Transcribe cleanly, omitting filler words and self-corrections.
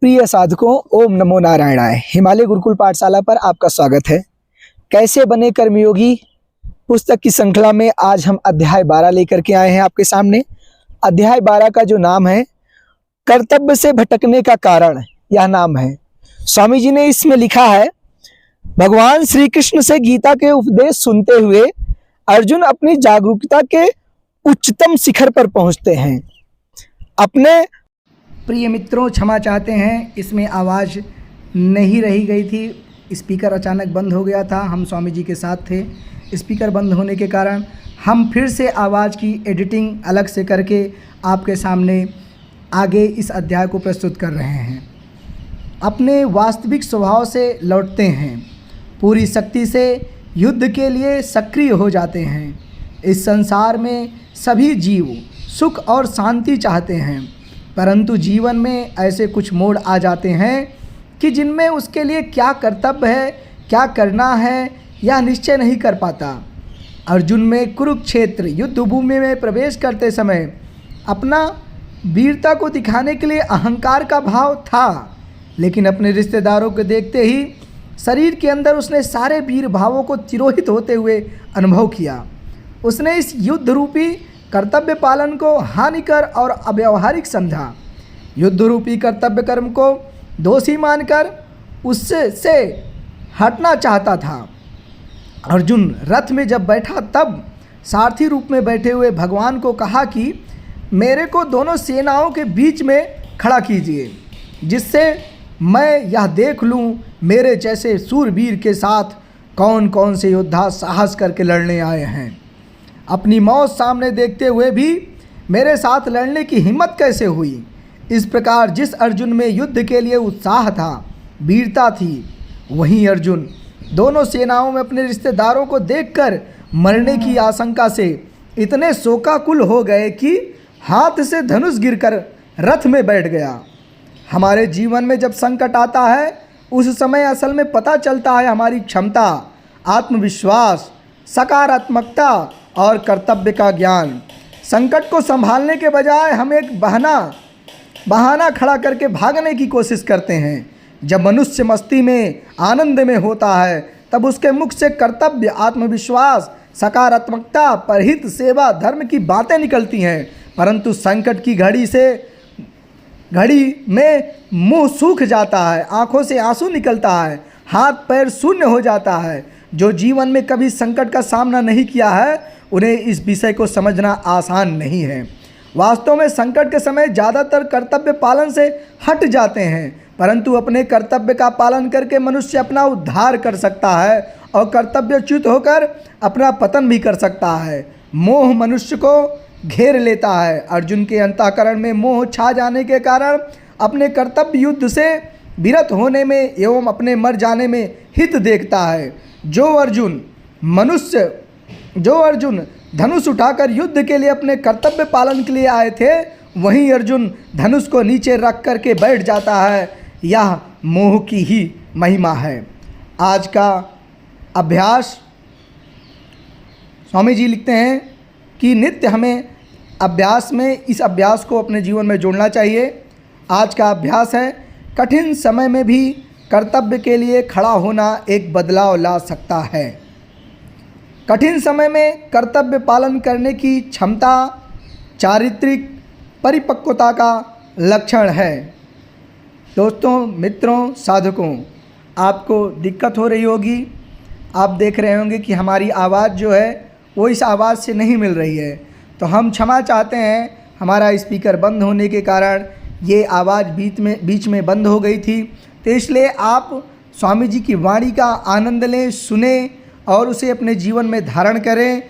प्रिय साधकों, ओम नमो नारायणाय। हिमालय गुरुकुल पाठशाला पर आपका स्वागत है। कैसे बने कर्मयोगी पुस्तक की श्रृंखला में आज हम अध्याय 12 लेकर के आए हैं आपके सामने। अध्याय 12 का जो नाम है कर्तव्य से भटकने का कारण, यह नाम है। स्वामी जी ने इसमें लिखा है, भगवान श्री कृष्ण से गीता के उपदेश सुनते हुए अर्जुन अपनी जागरूकता के उच्चतम शिखर पर पहुंचते हैं। अपने प्रिय मित्रों, क्षमा चाहते हैं, इसमें आवाज़ नहीं रही गई थी। स्पीकर अचानक बंद हो गया था। हम स्वामी जी के साथ थे। स्पीकर बंद होने के कारण हम फिर से आवाज़ की एडिटिंग अलग से करके आपके सामने आगे इस अध्याय को प्रस्तुत कर रहे हैं। अपने वास्तविक स्वभाव से लौटते हैं, पूरी शक्ति से युद्ध के लिए सक्रिय हो जाते हैं। इस संसार में सभी जीव सुख और शांति चाहते हैं, परंतु जीवन में ऐसे कुछ मोड़ आ जाते हैं कि जिनमें उसके लिए क्या कर्तव्य है, क्या करना है, यह निश्चय नहीं कर पाता। अर्जुन में कुरुक्षेत्र युद्ध भूमि में प्रवेश करते समय अपना वीरता को दिखाने के लिए अहंकार का भाव था, लेकिन अपने रिश्तेदारों को देखते ही शरीर के अंदर उसने सारे वीर भावों को तिरोहित होते हुए अनुभव किया। उसने इस युद्ध रूपी कर्तव्य पालन को हानिकर और अव्यावहारिक समझा। युद्ध रूपी कर्तव्य कर्म को दोषी मानकर उससे हटना चाहता था। अर्जुन रथ में जब बैठा तब सारथी रूप में बैठे हुए भगवान को कहा कि मेरे को दोनों सेनाओं के बीच में खड़ा कीजिए, जिससे मैं यह देख लूं मेरे जैसे सूरवीर के साथ कौन कौन से योद्धा साहस करके लड़ने आए हैं। अपनी मौत सामने देखते हुए भी मेरे साथ लड़ने की हिम्मत कैसे हुई। इस प्रकार जिस अर्जुन में युद्ध के लिए उत्साह था, वीरता थी, वहीं अर्जुन दोनों सेनाओं में अपने रिश्तेदारों को देखकर मरने की आशंका से इतने शोकाकुल हो गए कि हाथ से धनुष गिरकर रथ में बैठ गया। हमारे जीवन में जब संकट आता है, उस समय असल में पता चलता है हमारी क्षमता, आत्मविश्वास, सकारात्मकता और कर्तव्य का ज्ञान। संकट को संभालने के बजाय हम एक बहाना खड़ा करके भागने की कोशिश करते हैं। जब मनुष्य मस्ती में, आनंद में होता है, तब उसके मुख से कर्तव्य, आत्मविश्वास, सकारात्मकता, परहित, सेवा, धर्म की बातें निकलती हैं। परंतु संकट की घड़ी में मुंह सूख जाता है, आंखों से आंसू निकलता है, हाथ पैर शून्य हो जाता है। जो जीवन में कभी संकट का सामना नहीं किया है, उन्हें इस विषय को समझना आसान नहीं है। वास्तव में संकट के समय ज़्यादातर कर्तव्य पालन से हट जाते हैं, परंतु अपने कर्तव्य का पालन करके मनुष्य अपना उद्धार कर सकता है और कर्तव्यच्युत होकर अपना पतन भी कर सकता है। मोह मनुष्य को घेर लेता है। अर्जुन के अंतःकरण में मोह छा जाने के कारण अपने कर्तव्य युद्ध से विरत होने में एवं अपने मर जाने में हित देखता है। जो अर्जुन धनुष उठाकर युद्ध के लिए अपने कर्तव्य पालन के लिए आए थे, वहीं अर्जुन धनुष को नीचे रख करके बैठ जाता है। यह मोह की ही महिमा है। आज का अभ्यास, स्वामी जी लिखते हैं कि नित्य हमें इस अभ्यास को अपने जीवन में जोड़ना चाहिए। आज का अभ्यास है, कठिन समय में भी कर्तव्य के लिए खड़ा होना एक बदलाव ला सकता है। कठिन समय में कर्तव्य पालन करने की क्षमता चारित्रिक परिपक्वता का लक्षण है। दोस्तों, मित्रों, साधकों, आपको दिक्कत हो रही होगी। आप देख रहे होंगे कि हमारी आवाज़ जो है वो इस आवाज़ से नहीं मिल रही है, तो हम क्षमा चाहते हैं। हमारा स्पीकर बंद होने के कारण ये आवाज़ बीच में बंद हो गई थी। तो इसलिए आप स्वामी जी की वाणी का आनंद लें, सुने और उसे अपने जीवन में धारण करें।